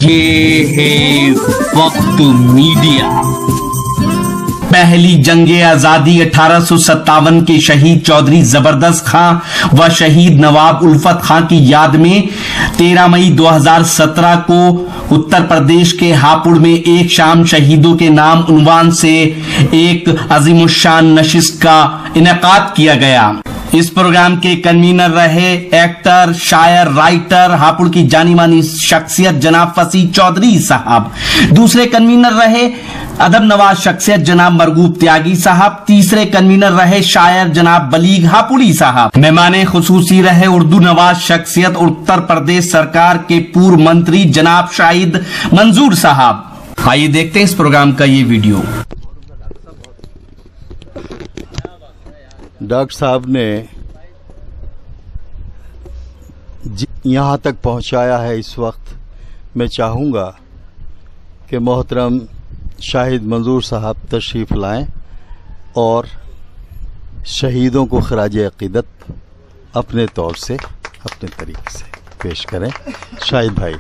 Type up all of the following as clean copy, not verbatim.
ये है वक्त मीडिया। पहली जंगे आजादी 1857 के शहीद चौधरी जबरदस्त खां व शहीद नवाब उल्फत खां की याद में 13 मई 2017 को उत्तर प्रदेश के हापुड़ में एक शाम शहीदों के नाम उन्वान से एक अजीमुशान नशिस्त का इनेकाद किया गया। इस प्रोग्राम के कन्वीनर रहे एक्टर, शायर, राइटर, हापुड़ की जानी मानी शख्सियत जनाब फसी चौधरी साहब। दूसरे कन्वीनर रहे अदब नवाज शख्सियत जनाब मरगूब त्यागी साहब। तीसरे कन्वीनर रहे शायर जनाब बलीग हापुड़ी साहब। मेहमाने खुसूसी रहे उर्दू नवाज शख्सियत उत्तर प्रदेश सरकार के पूर्व मंत्री जनाब शाहिद मंजूर साहब। आइए देखते हैं इस प्रोग्राम का ये वीडियो। डॉक्टर साहब ने यहाँ तक पहुँचाया है। इस वक्त मैं चाहूँगा कि मोहतरम शाहिद मंजूर साहब तशरीफ़ लाएं और शहीदों को खराज अक़ीदत अपने तौर से, अपने तरीके से पेश करें। शाहिद भाई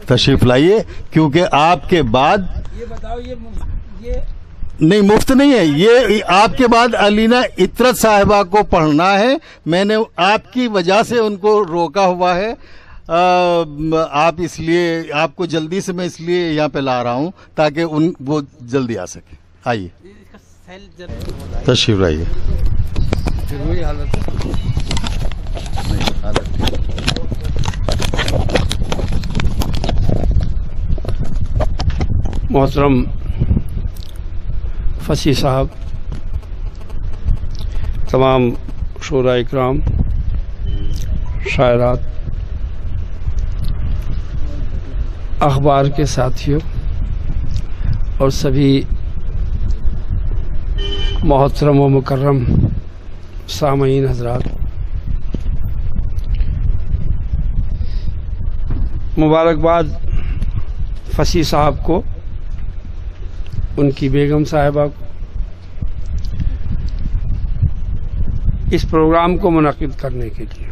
तशरीफ़ लाइए, क्योंकि आपके बाद ये बताओ ये नहीं, मुफ्त नहीं है ये। आपके बाद अलीना इतरत साहिबा को पढ़ना है। मैंने आपकी वजह से उनको रोका हुआ है। आप इसलिए, आपको जल्दी से मैं इसलिए यहाँ पे ला रहा हूँ ताकि वो जल्दी आ सके। आइए तशरीफ लाइए। मोहतरम फसी साहब, तमाम शोरा इकराम, शायरात, अखबार के साथियों और सभी मोहतरम व मुकर्रम सामईन हज़रात, मुबारकबाद फसी साहब को, उनकी बेगम साहिबा को इस प्रोग्राम को मुनक़िद करने के लिए।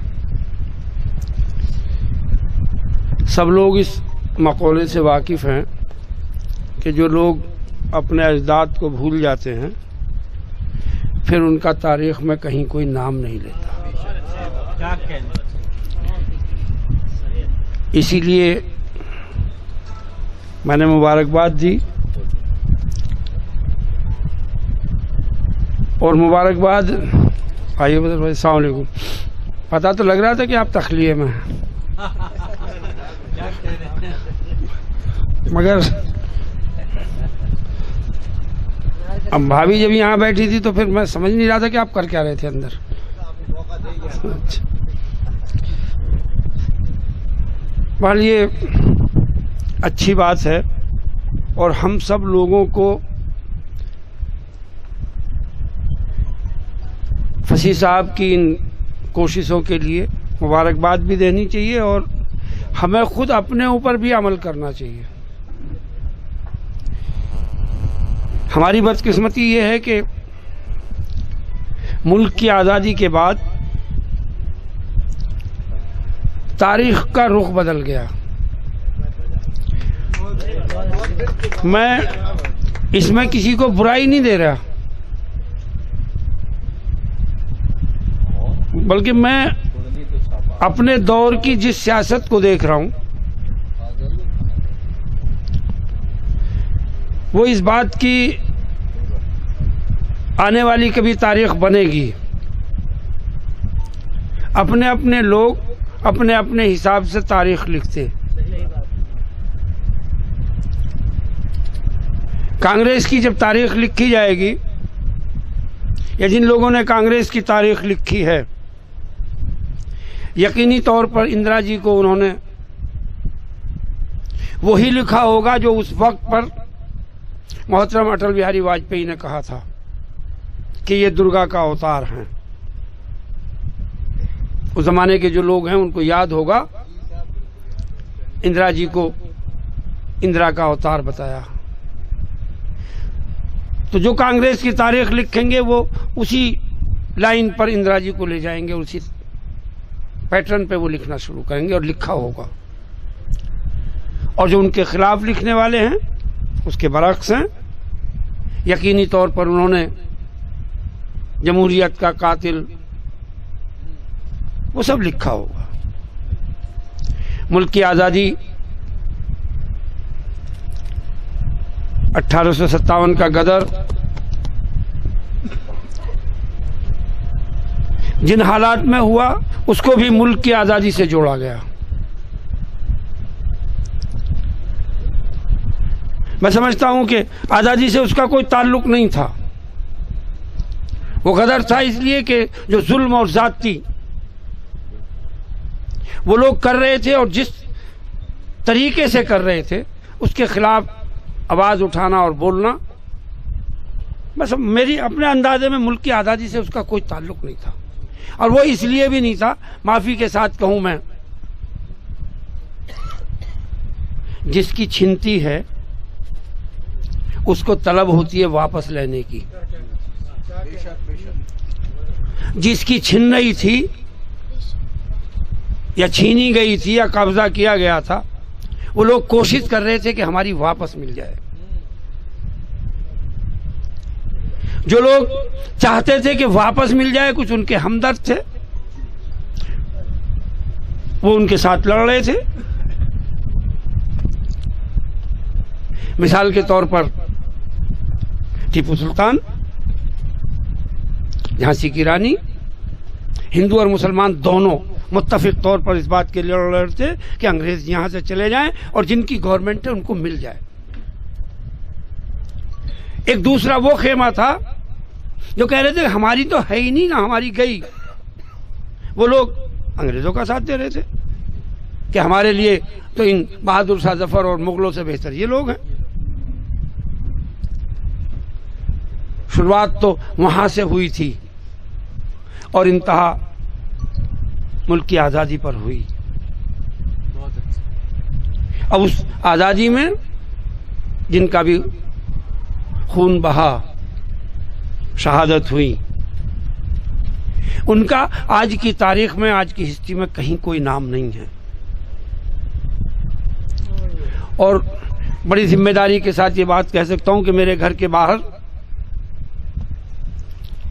सब लोग इस मक़ौले से वाकिफ़ हैं कि जो लोग अपने अजदाद को भूल जाते हैं फिर उनका तारीख़ में कहीं कोई नाम नहीं लेता। इसीलिए मैंने मुबारकबाद दी और मुबारकबाद। आइए बदर भाई, अस्सलाम वालेकुम। पता तो लग रहा था कि आप तखलिए में हैं, मगर अब भाभी जब यहाँ बैठी थी तो फिर मैं समझ नहीं रहा था कि आप कर क्या रहे थे अंदर। अच्छा, बहरहाल ये अच्छी बात है और हम सब लोगों को फसी साहब की इन कोशिशों के लिए मुबारकबाद भी देनी चाहिए और हमें खुद अपने ऊपर भी अमल करना चाहिए। हमारी बदकिस्मती ये है कि मुल्क की आज़ादी के बाद तारीख का रुख बदल गया। मैं इसमें किसी को बुराई नहीं दे रहा, बल्कि मैं अपने दौर की जिस सियासत को देख रहा हूं वो इस बात की आने वाली कभी तारीख बनेगी। अपने अपने लोग अपने अपने हिसाब से तारीख लिखते। कांग्रेस की जब तारीख लिखी जाएगी या जिन लोगों ने कांग्रेस की तारीख लिखी है, यकीनी तौर पर इंदिरा जी को उन्होंने वही लिखा होगा जो उस वक्त पर मोहतरम अटल बिहारी वाजपेयी ने कहा था कि ये दुर्गा का अवतार हैं। उस जमाने के जो लोग हैं उनको याद होगा इंदिरा जी को इंदिरा का अवतार बताया। तो जो कांग्रेस की तारीख लिखेंगे वो उसी लाइन पर इंदिरा जी को ले जाएंगे, उसी पैटर्न पे वो लिखना शुरू करेंगे और लिखा होगा। और जो उनके खिलाफ लिखने वाले हैं उसके बरक्स हैं। यकीनी तौर पर उन्होंने जमहूरियत का कातिल वो सब लिखा होगा। मुल्क की आज़ादी 1857 का गदर जिन हालात में हुआ उसको भी मुल्क की आज़ादी से जोड़ा गया। मैं समझता हूं कि आज़ादी से उसका कोई ताल्लुक नहीं था। वो गदर था इसलिए कि जो जुल्म और ज़्यादती वो लोग कर रहे थे और जिस तरीके से कर रहे थे उसके खिलाफ आवाज़ उठाना और बोलना, बस मेरी अपने अंदाजे में मुल्क की आज़ादी से उसका कोई ताल्लुक नहीं था। और वो इसलिए भी नहीं था, माफ़ी के साथ कहूं मैं, जिसकी छिनती है उसको तलब होती है वापस लेने की। जिसकी छिन नहीं थी या छीनी गई थी या कब्जा किया गया था, वो लोग कोशिश कर रहे थे कि हमारी वापस मिल जाए। जो लोग चाहते थे कि वापस मिल जाए, कुछ उनके हमदर्द थे, वो उनके साथ लड़ रहे थे। मिसाल के तौर पर टीपू सुल्तान, झांसी की रानी, हिंदू और मुसलमान दोनों मुत्तफिक तौर पर इस बात के लिए लड़ रहे थे कि अंग्रेज यहां से चले जाएं और जिनकी गवर्नमेंट है उनको मिल जाए। एक दूसरा वो खेमा था जो कह रहे थे हमारी तो है ही नहीं ना, हमारी गई। वो लोग अंग्रेजों का साथ दे रहे थे कि हमारे लिए तो इन बहादुर शाह जफर और मुगलों से बेहतर ये लोग हैं। शुरुआत तो वहां से हुई थी और इंतहा मुल्क की आज़ादी पर हुई। अब उस आज़ादी में जिनका भी खून बहा, शहादत हुई, उनका आज की तारीख में, आज की हिस्ट्री में कहीं कोई नाम नहीं है। और बड़ी जिम्मेदारी के साथ ये बात कह सकता हूं कि मेरे घर के बाहर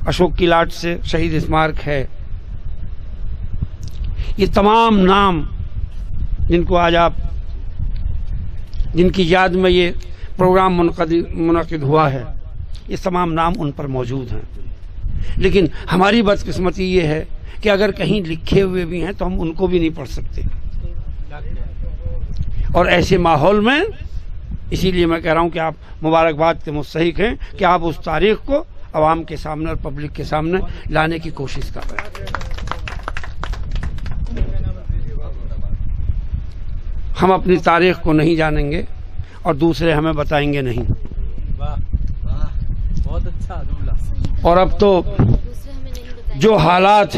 अशोक की लाट से शहीद स्मारक है। ये तमाम नाम जिनको आज आप, जिनकी याद में ये प्रोग्राम मुनक़िद हुआ है, ये तमाम नाम उन पर मौजूद हैं। लेकिन हमारी बदकिस्मती ये है कि अगर कहीं लिखे हुए भी हैं तो हम उनको भी नहीं पढ़ सकते। और ऐसे माहौल में इसीलिए मैं कह रहा हूं कि आप मुबारकबाद के मुस्तहिक हैं कि आप उस तारीख को अवाम के सामने और पब्लिक के सामने लाने की कोशिश कर रहे हैं। हम अपनी तारीख को नहीं जानेंगे और दूसरे हमें बताएंगे नहीं। बहुत अच्छा जुमला। और अब तो जो हालात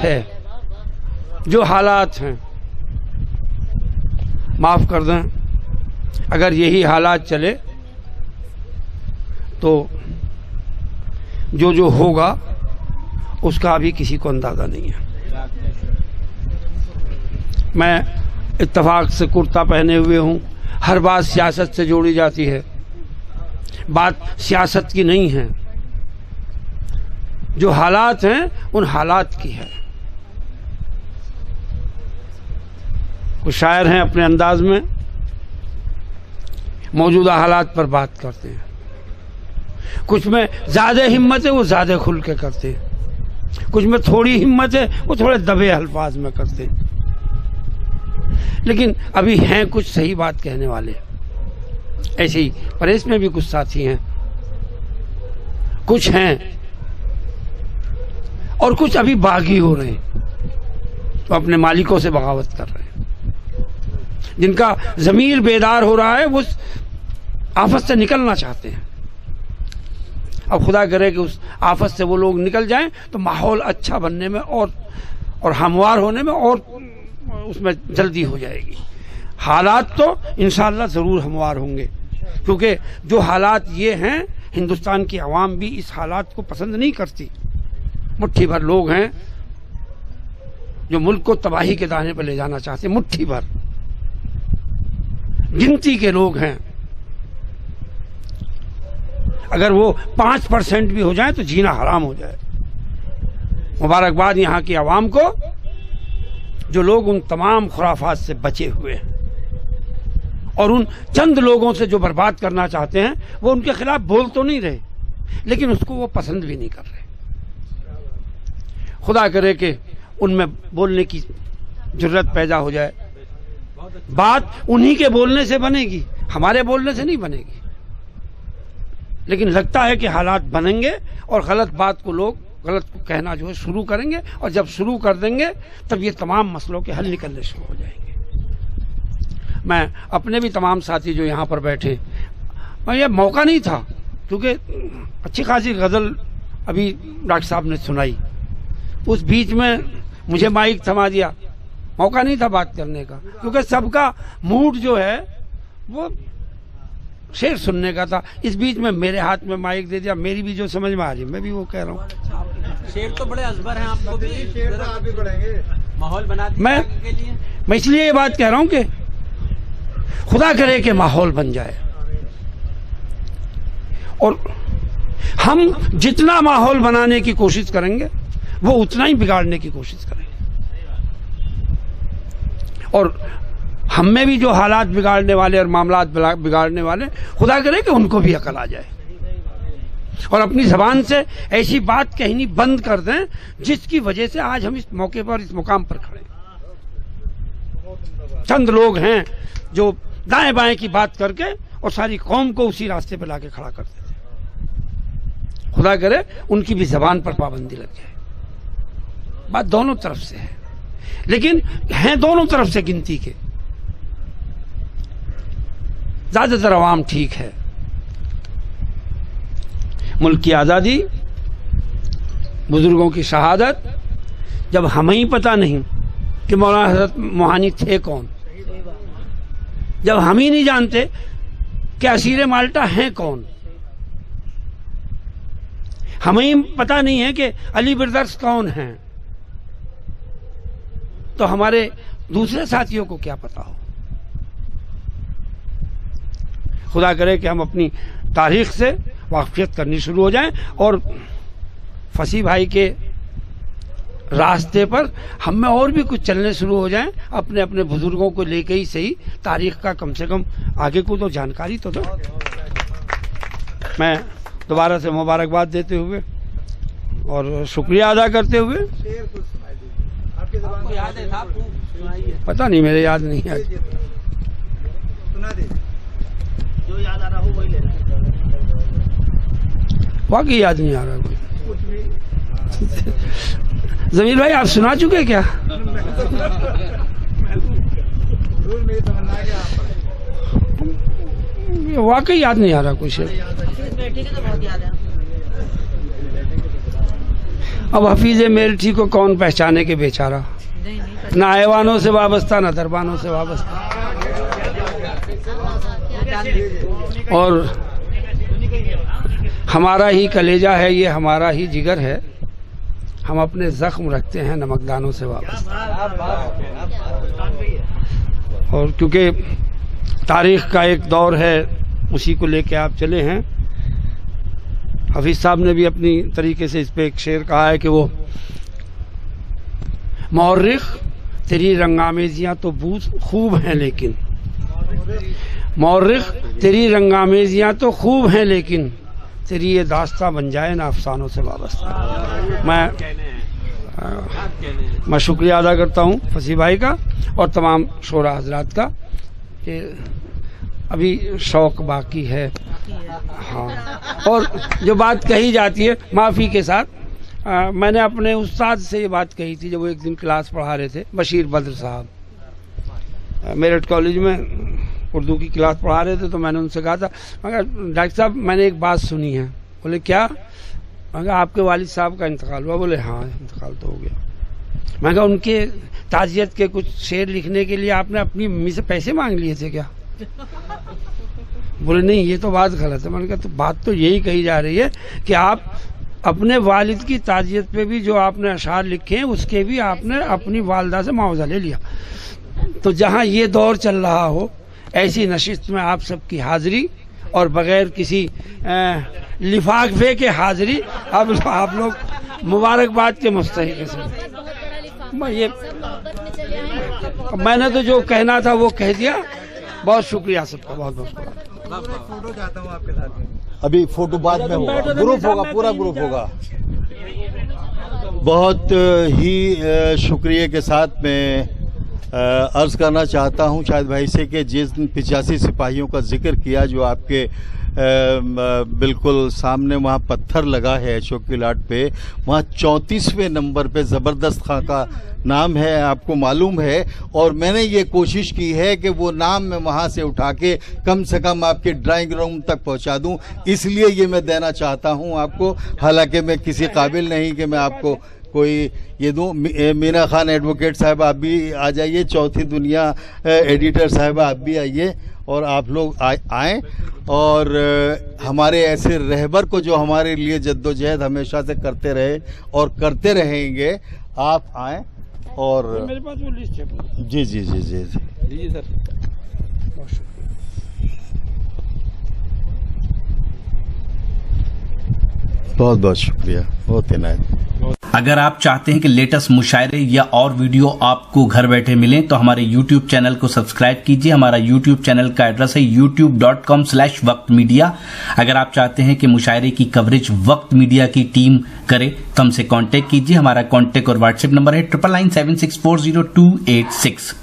हैं, माफ कर दें, अगर यही हालात चले तो जो होगा उसका अभी किसी को अंदाजा नहीं है। मैं इत्तफाक से कुर्ता पहने हुए हूं, हर बात सियासत से जोड़ी जाती है। बात सियासत की नहीं है, जो हालात हैं उन हालात की है। कुछ शायर हैं अपने अंदाज में मौजूदा हालात पर बात करते हैं, कुछ में ज्यादा हिम्मत है वो ज्यादा खुल के करते हैं, कुछ में थोड़ी हिम्मत है वो थोड़े दबे अल्फाज में करते हैं। लेकिन अभी हैं कुछ सही बात कहने वाले। ऐसे ही प्रेस में भी कुछ साथी हैं, कुछ हैं और कुछ अभी बागी हो रहे हैं, तो अपने मालिकों से बगावत कर रहे हैं। जिनका ज़मीर बेदार हो रहा है वो आफत से निकलना चाहते हैं। अब खुदा करे कि उस आफत से वो लोग निकल जाएं तो माहौल अच्छा बनने में और हमवार होने में और उसमें जल्दी हो जाएगी। हालात तो इंशाअल्लाह ज़रूर हमवार होंगे, क्योंकि जो हालात ये हैं, हिंदुस्तान की आवाम भी इस हालात को पसंद नहीं करती। मुट्ठी भर लोग हैं जो मुल्क को तबाही के दाने पर ले जाना चाहते हैं, मुट्ठी भर। गिनती के लोग हैं, अगर वो 5% भी हो जाए तो जीना हराम हो जाए। मुबारकबाद यहाँ की आवाम को जो लोग उन तमाम खुराफात से बचे हुए हैं और उन चंद लोगों से जो बर्बाद करना चाहते हैं, वो उनके खिलाफ बोल तो नहीं रहे लेकिन उसको वो पसंद भी नहीं कर रहे। खुदा करे कि उनमें बोलने की जरूरत पैदा हो जाए। बात उन्हीं के बोलने से बनेगी, हमारे बोलने से नहीं बनेगी। लेकिन लगता है कि हालात बनेंगे और गलत बात को लोग गलत को कहना जो है शुरू करेंगे, और जब शुरू कर देंगे तब ये तमाम मसलों के हल निकलने शुरू हो जाएंगे। मैं अपने भी तमाम साथी जो यहाँ पर बैठे, मैं ये मौका नहीं था क्योंकि अच्छी खासी गज़ल अभी डॉक्टर साहब ने सुनाई, उस बीच में मुझे माइक थमा दिया, मौका नहीं था बात करने का क्योंकि सबका मूड जो है वो शेर सुनने का था। इस बीच में मेरे हाथ में माइक दे दिया, मेरी भी जो समझ में आ रही मैं भी वो कह रहा हूँ। शेर तो बड़े अजबर हैं, आपको भी शेर तो आप भी पढ़ेंगे, माहौल बना दिया मैं इसलिए ये बात कह रहा हूँ कि खुदा करे कि माहौल बन जाए और हम जितना माहौल बनाने की कोशिश करेंगे वो उतना ही बिगाड़ने की कोशिश करेंगे। और हम में भी जो हालात बिगाड़ने वाले और मामलात बिगाड़ने वाले, खुदा करे कि उनको भी अकल आ जाए और अपनी जबान से ऐसी बात कहनी बंद कर दें जिसकी वजह से आज हम इस मौके पर, इस मुकाम पर खड़े। चंद लोग हैं जो दाएं बाएं की बात करके और सारी कौम को उसी रास्ते पर लाके खड़ा करते थे। खुदा करे उनकी भी जबान पर पाबंदी लग जाए। बात दोनों तरफ से है, लेकिन हैं दोनों तरफ से गिनती के। ज्यादातर अवाम ठीक है, मुल्क की आज़ादी, बुजुर्गों की शहादत, जब हमें ही पता नहीं कि मौलाना हज़रत मोहानी थे कौन, जब हम ही नहीं जानते कि असीर माल्टा हैं कौन, हमें ही पता नहीं है कि अली ब्रदर्स कौन हैं, तो हमारे दूसरे साथियों को क्या पता हो। खुदा करे कि हम अपनी तारीख से वाकफियत करनी शुरू हो जाएं और फसी भाई के रास्ते पर हम में और भी कुछ चलने शुरू हो जाएं, अपने अपने बुजुर्गों को लेके ही सही, तारीख का कम से कम आगे को तो जानकारी तो दो। मैं दोबारा से मुबारकबाद देते हुए और शुक्रिया अदा करते हुए, आपको याद है साहब, पता नहीं मेरे याद नहीं है, सुना दे, जो याद आ रहा हो वही लेना, वाकई याद नहीं आ रहा कोई। जमीर भाई आप सुना चुके क्या? वाकई याद नहीं आ रहा कोई शेर। अब हफीज मेरठी को कौन पहचाने के बेचारा, ना ऐवानों से वाबस्ता ना दरबानों से वाबस्ता, और हमारा ही कलेजा है ये, हमारा ही जिगर है, हम अपने जख्म रखते हैं नमकदानों से वाबस्ता। और क्योंकि तारीख का एक दौर है उसी को लेके आप चले हैं, हफीज साहब ने भी अपनी तरीके से इस पे एक शेर कहा है कि वो मौर्रिख तेरी रंगामेजियां तो खूब हैं लेकिन, मौर्रिख तेरी रंगामेजियां तो खूब हैं लेकिन तेरी ये दास्तां बन जाए ना अफसानों से वाबस्ता। मैं शुक्रिया अदा करता हूँ फसी भाई का और तमाम शोरा हजरात का कि अभी शौक बाकी है। हाँ, और जो बात कही जाती है माफ़ी के साथ, मैंने अपने उस्ताद से ये बात कही थी जब वो एक दिन क्लास पढ़ा रहे थे, बशीर बद्र साहब मेरठ कॉलेज में उर्दू की क्लास पढ़ा रहे थे, तो मैंने उनसे कहा था, मगर डॉक्टर साहब मैंने एक बात सुनी है। बोले क्या? मगर आपके वालिद साहब का इंतकाल हुआ। बोले हाँ इंतकाल तो हो गया। मैं कहा उनके ताज़ियत के कुछ शेर लिखने के लिए आपने अपनी मम्मी से पैसे मांग लिए थे क्या? बोले नहीं ये तो बात गलत है। मैंने कहा तो बात तो यही कही जा रही है कि आप अपने वालिद की ताज़ियत पे भी जो आपने अशार लिखे हैं उसके भी आपने अपनी वालदा से मुआवजा ले लिया। तो जहाँ ये दौर चल रहा हो, ऐसी नशिस्त में आप सबकी हाजिरी और बगैर किसी लिफाफे के हाजिरी आप लोग मुबारकबाद के मुस्तहिक हैं। ये मैंने तो जो कहना था वो कह दिया। बहुत शुक्रिया सबका, बहुत बहुत। फोटो चाहता हूँ आपके साथ में। अभी फोटो बाद में होगा, ग्रुप होगा, पूरा ग्रुप होगा। बहुत ही शुक्रिया के साथ मैं अर्ज करना चाहता हूं शाहिद भाई से कि जिन 85 सिपाहियों का जिक्र किया जो आपके बिल्कुल सामने वहाँ पत्थर लगा है अशोक की लाट पे, वहाँ 34वें नंबर पे ज़बरदस्त खां का नाम है, आपको मालूम है। और मैंने ये कोशिश की है कि वो नाम मैं वहाँ से उठा के कम से कम आपके ड्राइंग रूम तक पहुँचा दूँ, इसलिए ये मैं देना चाहता हूँ आपको। हालांकि मैं किसी काबिल नहीं कि मैं आपको कोई ये दूँ। मीना खान एडवोकेट साहब आप भी आ जाइए, चौथी दुनिया एडिटर साहब आप भी आइए और आप लोग आएँ और हमारे ऐसे रहबर को जो हमारे लिए जद्दोजहद हमेशा से करते रहे और करते रहेंगे, आप आएँ। और मेरे पास वो लिस्ट है। जी जी जी जी जी लीजिए सर। बहुत बहुत शुक्रिया, बहुत इनायत। अगर आप चाहते हैं कि लेटेस्ट मुशायरे या और वीडियो आपको घर बैठे मिलें तो हमारे YouTube चैनल को सब्सक्राइब कीजिए। हमारा YouTube चैनल का एड्रेस है youtube.com/वक्त मीडिया। अगर आप चाहते हैं कि मुशायरे की कवरेज वक्त मीडिया की टीम करे तो हमसे कांटेक्ट कीजिए। हमारा कांटेक्ट और व्हाट्सएप नंबर है 9997640286।